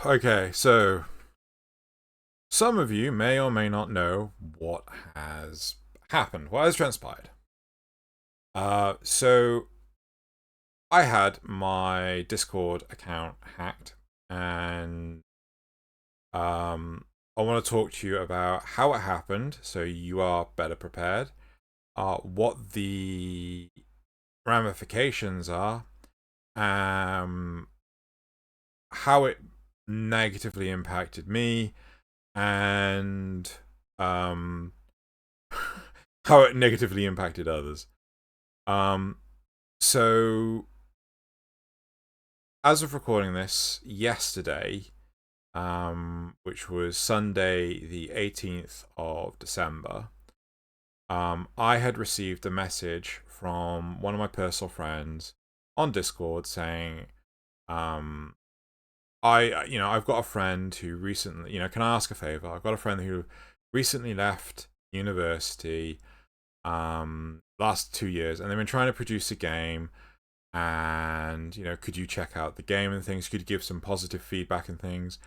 Okay, so some of you may or may not know what has happened, what has transpired. So I had my Discord account hacked, and I want to talk to you about how it happened, so you are better prepared. What the ramifications are, um, how it negatively impacted me, and um how it negatively impacted others. Um, so as of recording this yesterday, which was Sunday the 18th of December, I had received a message from one of my personal friends on Discord saying, um, I've got a friend who recently, can I ask a favor? I've got a friend who recently left university, last 2 years, and they've been trying to produce a game, and could you check out the game and things, could you give some positive feedback and things.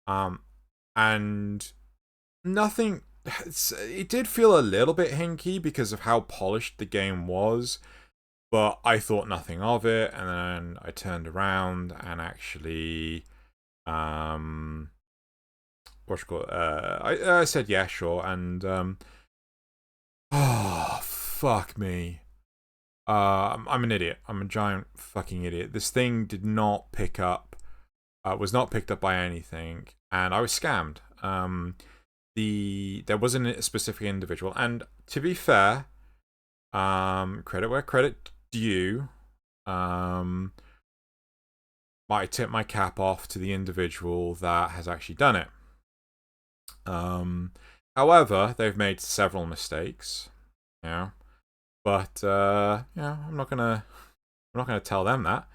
Um and nothing, it did feel a little bit hinky because of how polished the game was, but I thought nothing of it, and then I turned around and actually, what you call it, I said yeah, sure, and oh fuck me. I'm an idiot. I'm a giant fucking idiot. This thing did not pick up, was not picked up by anything, and I was scammed. There wasn't a specific individual, and to be fair, credit where credit due. Um, I tip my cap off to the individual that has actually done it. Um, However, they've made several mistakes. Yeah, but I'm not gonna tell them that.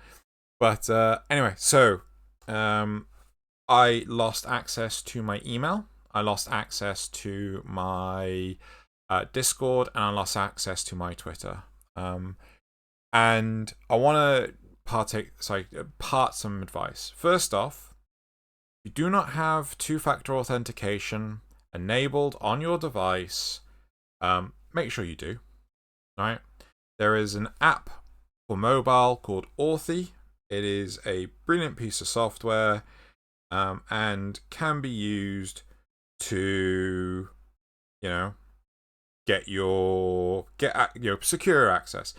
But anyway, so um, I lost access to my email. I lost access to my Discord, and I lost access to my Twitter. And I want to part some advice. First off, you do not have two-factor authentication enabled on your device. Make sure you do. All right. There is an app for mobile called Authy. It is a brilliant piece of software, and can be used to, you know, get secure access,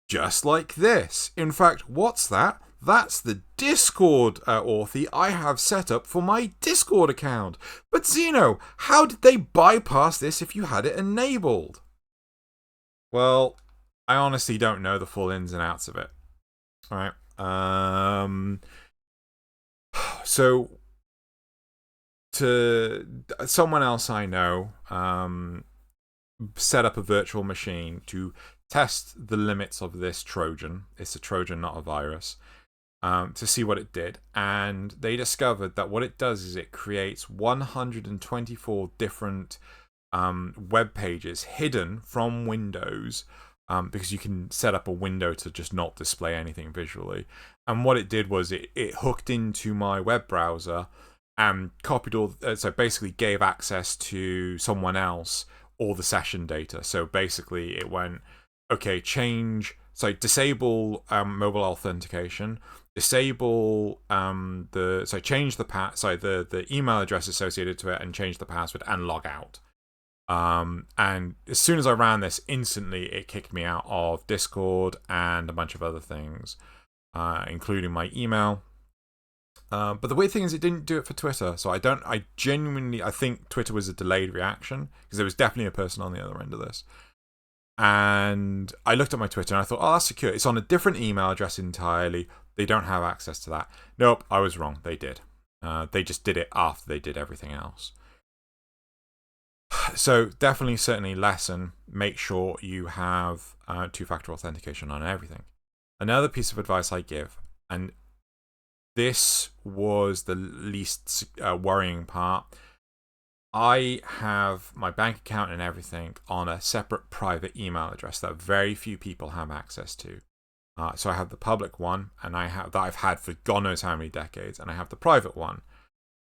just like this. In fact, what's that? That's the Discord Authy I have set up for my Discord account. But Zeno, how did they bypass this if you had it enabled? Well, I honestly don't know the full ins and outs of it. All right. So to someone else I know, set up a virtual machine to test the limits of this Trojan. It's a Trojan, not a virus. To see what it did, and they discovered that what it does is it creates 124 different web pages hidden from Windows, because you can set up a window to just not display anything visually. And what it did was it hooked into my web browser and copied so basically gave access to someone else all the session data. So basically it went, okay, disable mobile authentication, disable change the email address associated to it, and change the password and log out. And as soon as I ran this, instantly it kicked me out of Discord and a bunch of other things, including my email. But the weird thing is, it didn't do it for Twitter. So I think Twitter was a delayed reaction, because there was definitely a person on the other end of this. And I looked at my Twitter and I thought, oh, that's secure. It's on a different email address entirely. They don't have access to that. Nope, I was wrong. They did. They just did it after they did everything else. So definitely, certainly lesson, make sure you have two-factor authentication on everything. Another piece of advice I give, and this was the least worrying part, I have my bank account and everything on a separate private email address that very few people have access to. So I have the public one, and I've had for God knows how many decades, and I have the private one.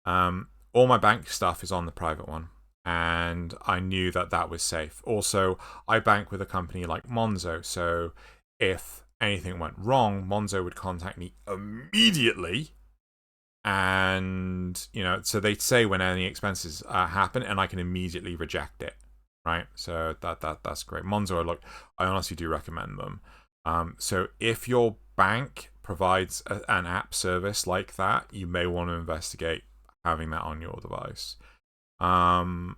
All my bank stuff is on the private one, and I knew that that was safe. Also, I bank with a company like Monzo, so if anything went wrong, Monzo would contact me immediately, and so they'd say when any expenses happen, and I can immediately reject it. Right, so that's great. Monzo, look, I honestly do recommend them. So if your bank provides an app service like that, you may want to investigate having that on your device. And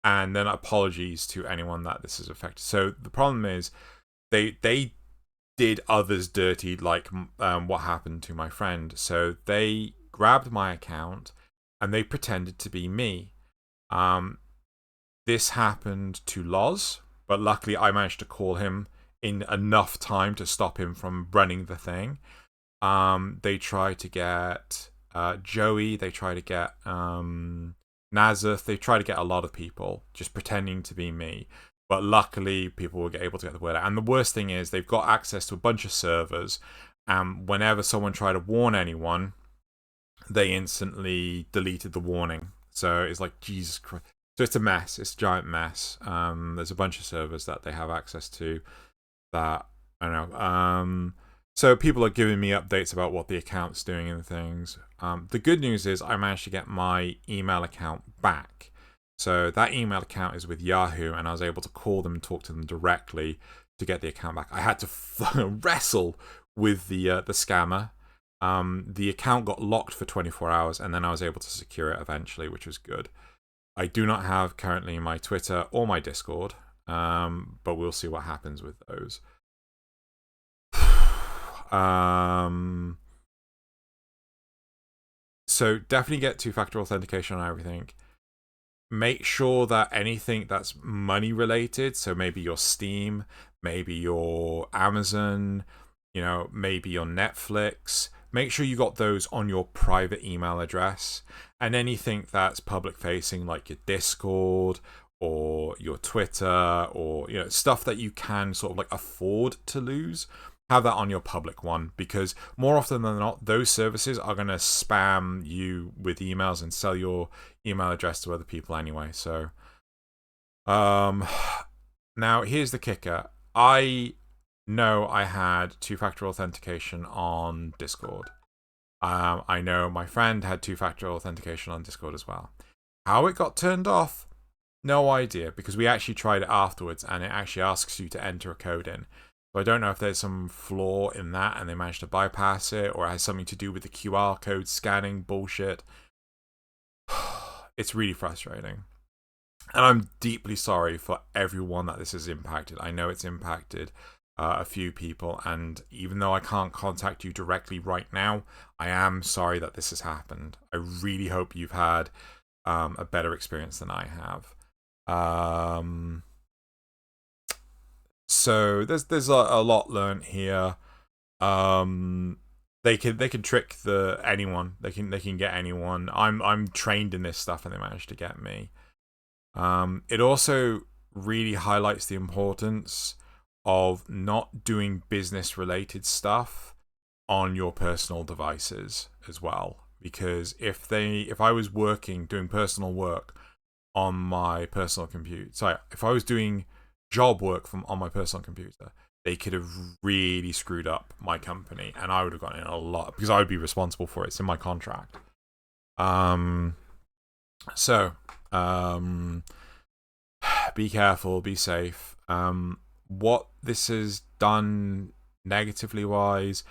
then apologies to anyone that this is affected. So the problem is they did others dirty, like what happened to my friend. So they grabbed my account and they pretended to be me. This happened to Loz, but luckily I managed to call him in enough time to stop him from running the thing. They tried to get Joey, they tried to get Nazeth, they tried to get a lot of people just pretending to be me. But luckily, people were able to get the word out. And the worst thing is, they've got access to a bunch of servers, and whenever someone tried to warn anyone, they instantly deleted the warning. So it's like, Jesus Christ. So it's a mess. It's a giant mess. There's a bunch of servers that they have access to that, I don't know. So people are giving me updates about what the account's doing and things. The good news is I managed to get my email account back. So that email account is with Yahoo, and I was able to call them and talk to them directly to get the account back. I had to wrestle with the scammer. The account got locked for 24 hours, and then I was able to secure it eventually, which was good. I do not have currently my Twitter or my Discord, but we'll see what happens with those. So definitely get two-factor authentication on everything. Make sure that anything that's money related, so maybe your Steam, maybe your Amazon, maybe your Netflix, make sure you got those on your private email address. And anything that's public facing, like your Discord or your Twitter, or stuff that you can sort of like afford to lose, have that on your public one, because more often than not, those services are going to spam you with emails and sell your email address to other people anyway. So now here's the kicker. I know I had two-factor authentication on Discord. I know my friend had two-factor authentication on Discord as well. How it got turned off, no idea, because we actually tried it afterwards, and it actually asks you to enter a code in. So I don't know if there's some flaw in that and they managed to bypass it, or it has something to do with the QR code scanning bullshit. It's really frustrating. And I'm deeply sorry for everyone that this has impacted. I know it's impacted a few people, and even though I can't contact you directly right now, I am sorry that this has happened. I really hope you've had a better experience than I have. So there's a lot learned here. They can trick anyone. They can get anyone. I'm trained in this stuff, and they managed to get me. It also really highlights the importance of not doing business related stuff on your personal devices as well. Because if I was doing personal work on my personal computer, if I was doing job work on my personal computer, they could have really screwed up my company, and I would have gotten in a lot because I would be responsible for it. It's in my contract. Be careful, be safe. What this has done negatively wise,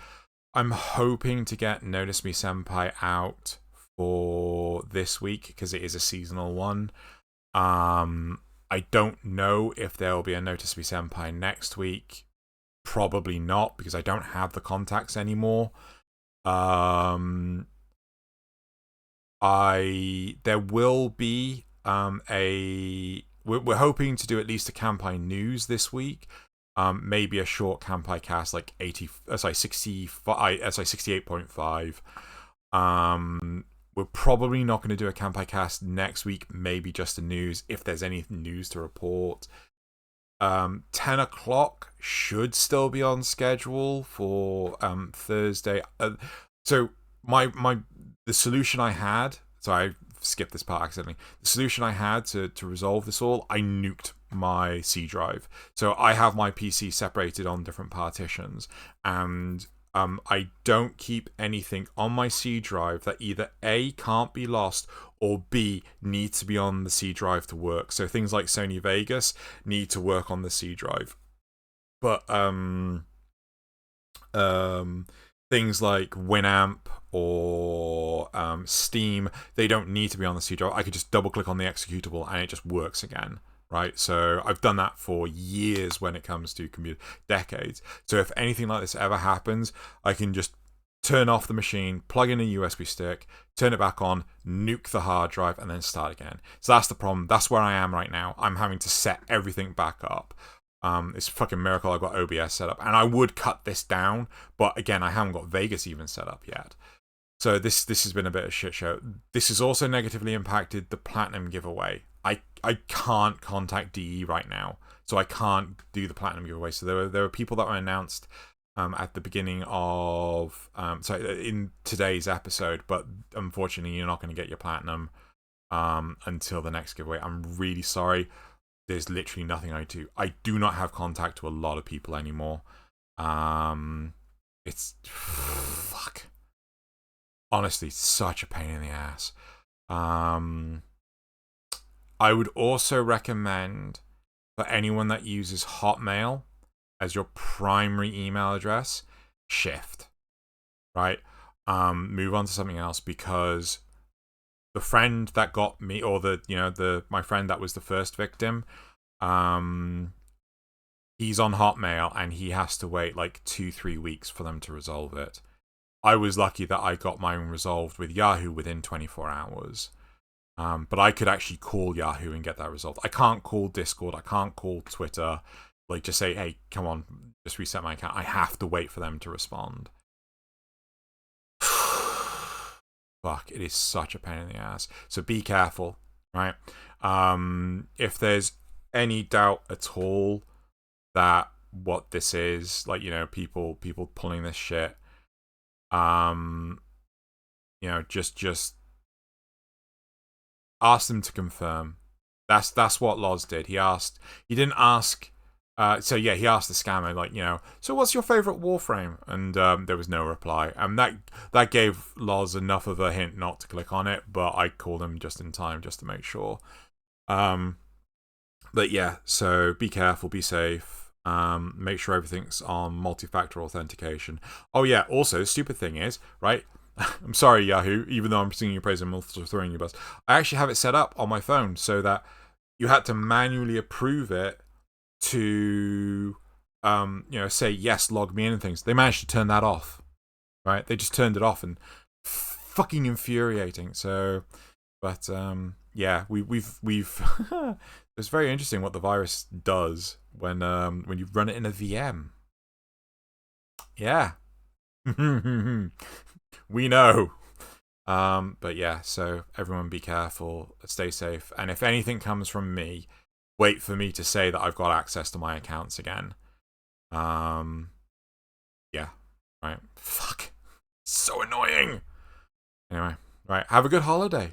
I'm hoping to get Notice Me Senpai out for this week because it is a seasonal one. I don't know if there will be a Notice Me Senpai next week. Probably not, because I don't have the contacts anymore. There will be we're hoping to do at least a Kampai news this week. Maybe a short Kampai cast, like 68.5. We're probably not going to do a Kampai cast next week. Maybe just a news if there's any news to report. 10 o'clock should still be on schedule for Thursday. So the solution I had So I skipped this part accidentally. The solution I had to resolve this all, I nuked my C drive. So I have my PC separated on different partitions, and I don't keep anything on my C drive that either A, can't be lost, or B, needs to be on the C drive to work. So things like Sony Vegas need to work on the C drive. But things like Winamp or Steam, they don't need to be on the C drive. I could just double click on the executable and it just works again. Right, so I've done that for years when it comes to computer, decades. So if anything like this ever happens, I can just turn off the machine, plug in a USB stick, turn it back on, nuke the hard drive, and then start again. So that's the problem. That's where I am right now. I'm having to set everything back up. It's a fucking miracle I got OBS set up, and I would cut this down, but again, I haven't got Vegas even set up yet. So this has been a bit of a shit show. This has also negatively impacted the Platinum giveaway. I can't contact DE right now, so I can't do the Platinum giveaway. So there were people that were announced at the beginning of in today's episode, but unfortunately you're not going to get your Platinum until the next giveaway. I'm really sorry. There's literally nothing I do. I do not have contact to a lot of people anymore. It's fuck. Honestly, such a pain in the ass. I would also recommend for anyone that uses Hotmail as your primary email address, shift. Right? Move on to something else, because the friend that got me, or my friend that was the first victim, he's on Hotmail and he has to wait like 2-3 weeks for them to resolve it. I was lucky that I got mine resolved with Yahoo within 24 hours. But I could actually call Yahoo and get that resolved. I can't call Discord. I can't call Twitter. Like, just say, hey, come on, just reset my account. I have to wait for them to respond. Fuck, it is such a pain in the ass. So be careful, right? If there's any doubt at all that what this is, like, people pulling this shit, just ask them to confirm. That's what Loz did. He didn't ask. He asked the scammer, like, so what's your favorite Warframe? And there was no reply. And that gave Loz enough of a hint not to click on it. But I called him just in time, just to make sure. But yeah, so be careful, be safe. Make sure everything's on multi-factor authentication. Oh yeah, also, the stupid thing is, right? I'm sorry, Yahoo, even though I'm singing your praise and also throwing your bus. I actually have it set up on my phone so that you had to manually approve it to, say, yes, log me in and things. They managed to turn that off, right? They just turned it off, and fucking infuriating. So, but, yeah, we've it's very interesting what the virus does when you run it in a VM. Yeah. We know. But yeah, so everyone be careful, stay safe, and if anything comes from me, wait for me to say that I've got access to my accounts again. Yeah, right. Fuck. So annoying. Anyway, right, have a good holiday.